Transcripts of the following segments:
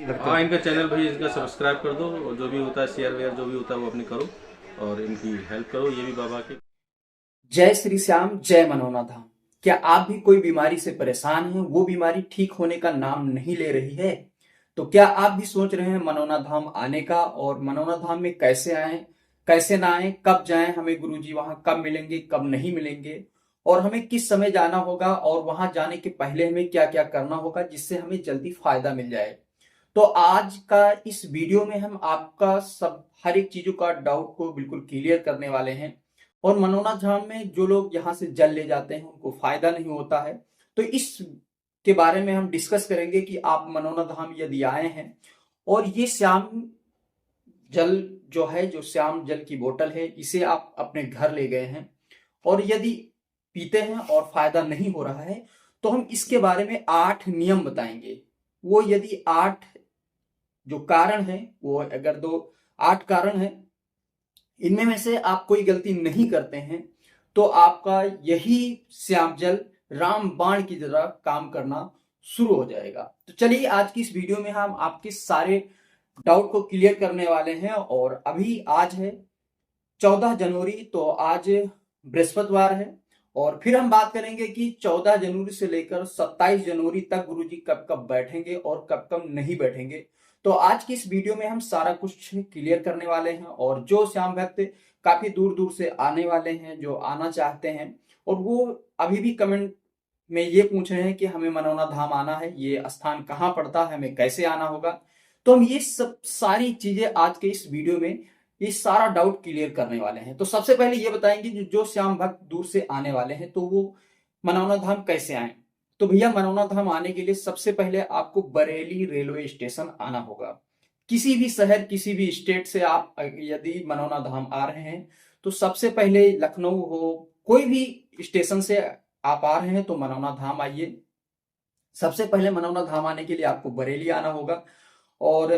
लगता हाँ, है। इनका चैनल भाई इनका सब्सक्राइब कर दो, और जो भी होता है शेयर वेयर जो भी होता है वो अपनी करो, और इनकी हेल्प करो, ये भी बाबा की। जय श्री श्याम, जय मनोना धाम। क्या आप भी कोई बीमारी से परेशान हैं, वो बीमारी ठीक होने का नाम नहीं ले रही है? तो क्या आप भी सोच रहे हैं मनोना धाम आने का, और मनोना धाम में कैसे आए, कैसे ना आए, कब जाएं, हमें गुरुजी वहां कब मिलेंगे, कब नहीं मिलेंगे, और हमें किस समय जाना होगा, और वहां जाने के पहले हमें क्या क्या करना होगा जिससे हमें जल्दी फायदा मिल जाए। तो आज का इस वीडियो में हम आपका सब हर एक चीजों का डाउट को बिल्कुल क्लियर करने वाले हैं। और मनोना धाम में जो लोग यहाँ से जल ले जाते हैं उनको फायदा नहीं होता है, तो इस के बारे में हम डिस्कस करेंगे कि आप मनोना धाम यदि आए हैं और ये श्याम जल जो है, जो श्याम जल की बोतल है, इसे आप अपने घर ले गए हैं और यदि पीते हैं और फायदा नहीं हो रहा है, तो हम इसके बारे में 8 नियम बताएंगे। वो यदि 8 जो कारण है, वो अगर दो 8 कारण है, इनमें में से आप कोई गलती नहीं करते हैं, तो आपका यही श्याम जल राम बाण की तरह काम करना शुरू हो जाएगा। तो चलिए आज की इस वीडियो में हम आपके सारे डाउट को क्लियर करने वाले हैं। और अभी आज है 14 जनवरी, तो आज बृहस्पतिवार है। और फिर हम बात करेंगे कि 14 जनवरी से लेकर 27 जनवरी तक गुरुजी कब कब बैठेंगे और कब कब नहीं बैठेंगे। तो आज की इस वीडियो में हम सारा कुछ क्लियर करने वाले हैं। और जो श्याम भक्त काफी दूर दूर से आने वाले हैं, जो आना चाहते हैं, और वो अभी भी कमेंट में ये पूछ रहे हैं कि हमें मनोना धाम आना है, ये स्थान कहाँ पड़ता है, हमें कैसे आना होगा, तो हम ये सब सारी चीजें आज के इस वीडियो में ये सारा डाउट क्लियर करने वाले हैं। तो सबसे पहले ये बताएंगे जो श्याम भक्त दूर से आने वाले हैं, तो वो मनौना धाम कैसे आए। तो भैया मनौना धाम आने के लिए सबसे पहले आपको बरेली रेलवे स्टेशन आना होगा। किसी भी शहर, किसी भी स्टेट से आप यदि मनौना धाम आ रहे हैं, तो सबसे पहले लखनऊ हो, कोई भी स्टेशन से आप आ रहे हैं तो मनौना धाम आइए। सबसे पहले मनौना धाम आने के लिए आपको बरेली आना होगा। और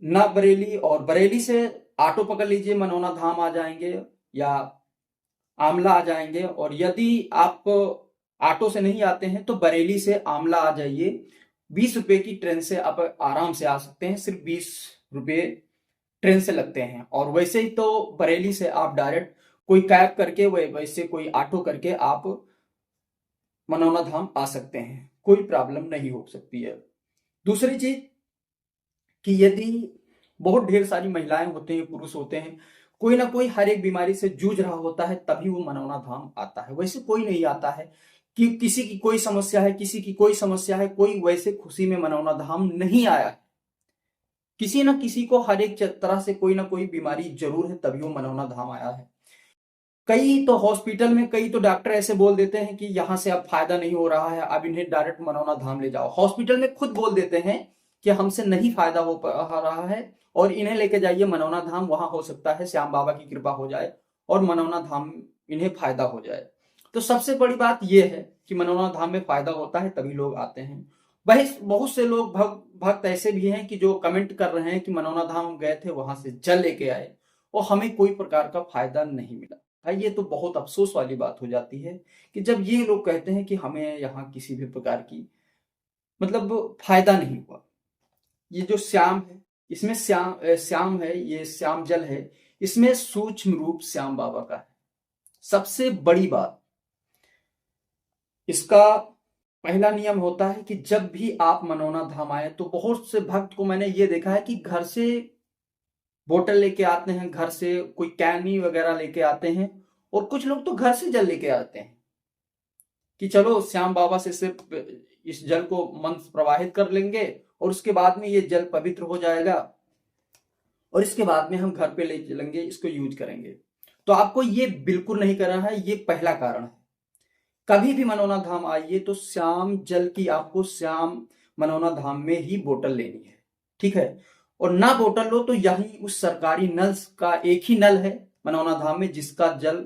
ना बरेली, और बरेली से ऑटो पकड़ लीजिए, मनौना धाम आ जाएंगे, या आमला आ जाएंगे। और यदि आप ऑटो से नहीं आते हैं तो बरेली से आमला आ जाइए। 20 रुपए की ट्रेन से आप आराम से आ सकते हैं, सिर्फ 20 रुपए ट्रेन से लगते हैं। और वैसे ही तो बरेली से आप डायरेक्ट कोई कैब करके, वैसे कोई ऑटो करके आप मनौना धाम आ सकते हैं, कोई प्रॉब्लम नहीं हो सकती है। दूसरी चीज कि यदि बहुत ढेर सारी महिलाएं होते हैं, पुरुष होते हैं, कोई ना कोई हर एक बीमारी से जूझ रहा होता है, तभी वो मनौना धाम आता है। वैसे कोई नहीं आता है कि किसी की कोई समस्या है, किसी की कोई समस्या है, कोई वैसे खुशी में मनौना धाम नहीं आया है। किसी ना किसी को हर एक तरह से कोई ना कोई बीमारी जरूर है, तभी वो मनौना धाम आया है। कई तो हॉस्पिटल में कई तो डॉक्टर ऐसे बोल देते हैं कि यहाँ से अब फायदा नहीं हो रहा है, अब इन्हें डायरेक्ट मनौना धाम ले जाओ। हॉस्पिटल में खुद बोल देते हैं कि हमसे नहीं फायदा हो पा रहा है और इन्हें लेके जाइए मनौना धाम, वहां हो सकता है श्याम बाबा की कृपा हो जाए और मनौना धाम इन्हें फायदा हो जाए। तो सबसे बड़ी बात यह है कि मनौना धाम में फायदा होता है, तभी लोग आते हैं। वही बहुत से लोग भक्त ऐसे भी हैं कि जो कमेंट कर रहे हैं कि मनौना धाम गए थे, वहां से जल लेके आए और हमें कोई प्रकार का फायदा नहीं मिला। भाई ये तो बहुत अफसोस वाली बात हो जाती है कि जब ये लोग कहते हैं कि हमें यहाँ किसी भी प्रकार की मतलब फायदा नहीं हुआ। ये जो श्याम है, इसमें श्याम है, ये श्याम जल है, इसमें सूक्ष्म रूप श्याम बाबा का है। सबसे बड़ी बात, इसका पहला नियम होता है कि जब भी आप मनौना धाम आए, तो बहुत से भक्त को मैंने ये देखा है कि घर से बोतल लेके आते हैं, घर से कोई कैनी वगैरह लेके आते हैं, और कुछ लोग तो घर से जल लेके आते हैं कि चलो श्याम बाबा से सिर्फ इस जल को मंत्र प्रवाहित कर लेंगे और उसके बाद में ये जल पवित्र हो जाएगा और इसके बाद में हम घर पे ले चलेंगे, इसको यूज करेंगे। तो आपको ये बिल्कुल नहीं करना है, ये पहला कारण है। कभी भी मनौना धाम आइए तो श्याम जल की आपको श्याम मनौना धाम में ही बोतल लेनी है, ठीक है। और ना बोतल लो तो यही उस सरकारी नल का एक ही नल है मनौना धाम में जिसका जल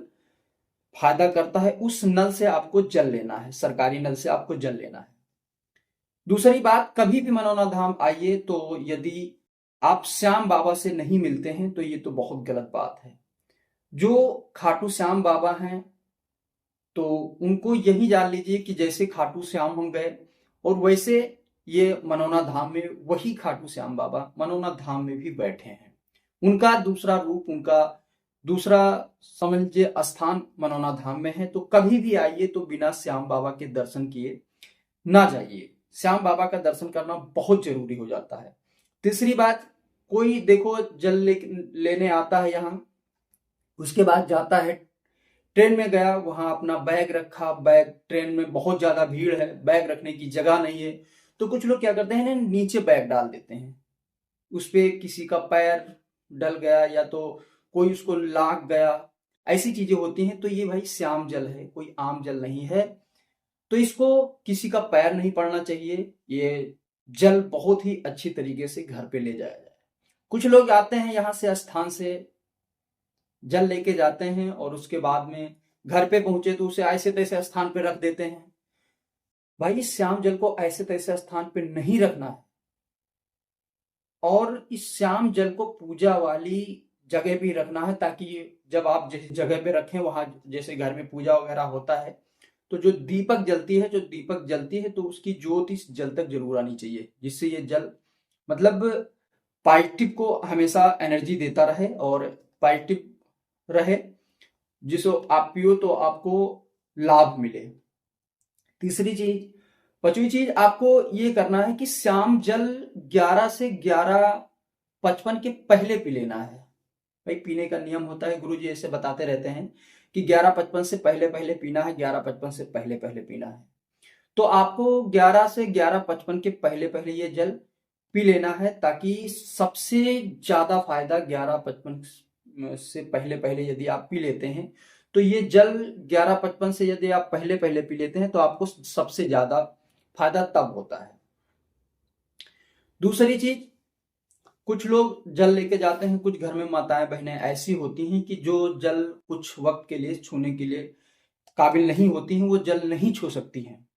फायदा करता है, उस नल से आपको जल लेना है, सरकारी नल से आपको जल लेना है। दूसरी बात, कभी भी मनौना धाम आइए तो यदि आप श्याम बाबा से नहीं मिलते हैं तो ये तो बहुत गलत बात है। जो खाटू श्याम बाबा हैं, तो उनको यही जान लीजिए कि जैसे खाटू श्याम हम गए और वैसे ये मनौना धाम में वही खाटू श्याम बाबा मनौना धाम में भी बैठे हैं। उनका दूसरा रूप, उनका दूसरा समझिए स्थान मनौना धाम में है। तो कभी भी आइए तो बिना श्याम बाबा के दर्शन किए ना जाइए। श्याम बाबा का दर्शन करना बहुत जरूरी हो जाता है। तीसरी बात, कोई देखो जल लेने आता है यहाँ, उसके बाद जाता है ट्रेन में गया, वहां अपना बैग रखा, बैग ट्रेन में बहुत ज्यादा भीड़ है, बैग रखने की जगह नहीं है, तो कुछ लोग क्या करते हैं ना, नीचे बैग डाल देते हैं, उस पे किसी का पैर डल गया या तो कोई उसको लाग गया, ऐसी चीजें होती हैं। तो ये भाई श्याम जल है, कोई आम जल नहीं है, तो इसको किसी का पैर नहीं पड़ना चाहिए। ये जल बहुत ही अच्छी तरीके से घर पे ले जाया जाए। कुछ लोग आते हैं यहाँ से स्थान से जल लेके जाते हैं और उसके बाद में घर पे पहुंचे तो उसे ऐसे तैसे स्थान पे रख देते हैं। भाई श्याम जल को ऐसे तैसे स्थान पे नहीं रखना है, और इस श्याम जल को पूजा वाली जगह भी रखना है, ताकि जब आप जिस जगह पे रखें वहां, जैसे घर में पूजा वगैरह होता है, तो जो दीपक जलती है तो उसकी ज्योत इस जल तक जरूर आनी चाहिए, जिससे ये जल मतलब पॉजिटिव को हमेशा एनर्जी देता रहे और पॉजिटिव रहे, जिसको आप पियो तो आपको लाभ मिले। तीसरी चीज, पांचवी चीज, आपको ये करना है कि श्याम जल 11 से 11:55 के पहले पी लेना है। भाई पीने का नियम होता है, गुरुजी ऐसे बताते रहते हैं कि 11:55 से पहले पहले पीना है, 11:55 से पहले पहले पीना है। तो आपको 11 से 11:55 के पहले पहले ये जल पी लेना है, ताकि सबसे ज्यादा फायदा 11:55 से पहले पहले यदि आप पी लेते हैं, तो ये जल 11:55 से यदि आप पहले पहले पी लेते हैं तो आपको सबसे ज्यादा फायदा तब होता है। दूसरी चीज, कुछ लोग जल लेके जाते हैं, कुछ घर में माताएं बहनें ऐसी होती हैं कि जो जल कुछ वक्त के लिए छूने के लिए काबिल नहीं होती हैं, वो जल नहीं छू सकती हैं,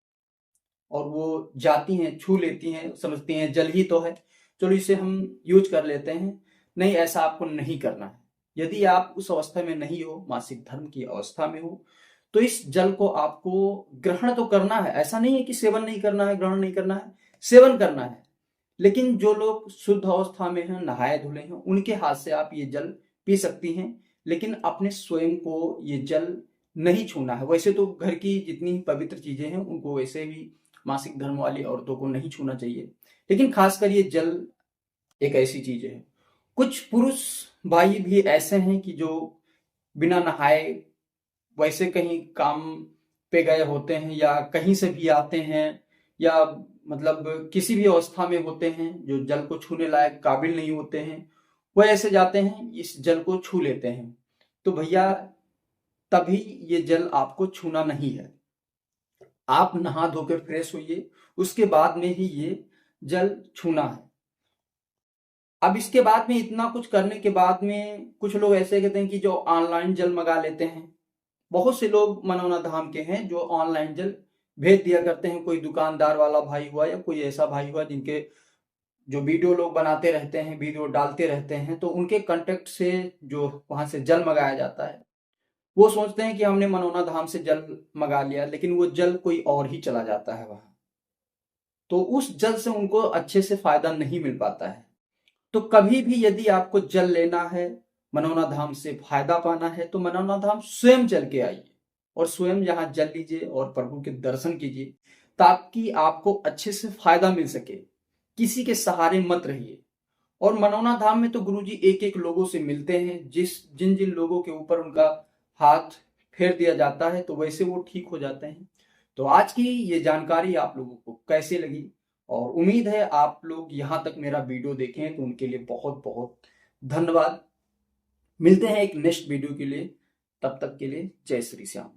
और वो जाती हैं, छू लेती हैं, समझती हैं जल ही तो है, चलो इसे हम यूज कर लेते हैं। नहीं, ऐसा आपको नहीं करना है। यदि आप उस अवस्था में नहीं हो, मासिक धर्म की अवस्था में हो, तो इस जल को आपको ग्रहण तो करना है। ऐसा नहीं है कि सेवन नहीं करना है, ग्रहण नहीं करना है, सेवन करना है। लेकिन जो लोग शुद्ध अवस्था में हैं, नहाए धुले हैं, उनके हाथ से आप ये जल पी सकती हैं, लेकिन अपने स्वयं को ये जल नहीं छूना है। वैसे तो घर की जितनी पवित्र चीजें हैं उनको वैसे भी मासिक धर्म वाली औरतों को नहीं छूना चाहिए, लेकिन खासकर ये जल एक ऐसी चीज है। कुछ पुरुष भाई भी ऐसे हैं कि जो बिना नहाए वैसे कहीं काम पे गए होते हैं, या कहीं से भी आते हैं, या मतलब किसी भी अवस्था में होते हैं, जो जल को छूने लायक काबिल नहीं होते हैं, वो ऐसे जाते हैं, इस जल को छू लेते हैं। तो भैया तभी ये जल आपको छूना नहीं है। आप नहा धोकर फ्रेश होइए, उसके बाद में ही ये जल छूना है। अब इसके बाद में इतना कुछ करने के बाद में कुछ लोग ऐसे कहते हैं कि जो ऑनलाइन जल मंगा लेते हैं। बहुत से लोग मनौना धाम के हैं जो ऑनलाइन जल भेज दिया करते हैं। कोई दुकानदार वाला भाई हुआ या कोई ऐसा भाई हुआ जिनके जो वीडियो लोग बनाते रहते हैं, वीडियो डालते रहते हैं, तो उनके कांटेक्ट से जो वहां से जल मंगाया जाता है, वो सोचते हैं कि हमने मनौना धाम से जल मंगा लिया, लेकिन वो जल कोई और ही चला जाता है वहां। तो उस जल से उनको अच्छे से फायदा नहीं मिल पाता है। तो कभी भी यदि आपको जल लेना है, मनौना धाम से फायदा पाना है, तो मनौना धाम स्वयं चल के आइए और स्वयं यहाँ जल लीजिए और प्रभु के दर्शन कीजिए, ताकि आपको अच्छे से फायदा मिल सके। किसी के सहारे मत रहिए। और मनौना धाम में तो गुरुजी एक एक लोगों से मिलते हैं, जिन जिन लोगों के ऊपर उनका हाथ फेर दिया जाता है तो वैसे वो ठीक हो जाते हैं। तो आज की ये जानकारी आप लोगों को कैसे लगी, और उम्मीद है आप लोग यहाँ तक मेरा वीडियो देखें, तो उनके लिए बहुत बहुत धन्यवाद। मिलते हैं एक नेक्स्ट वीडियो के लिए, तब तक के लिए जय श्री श्याम।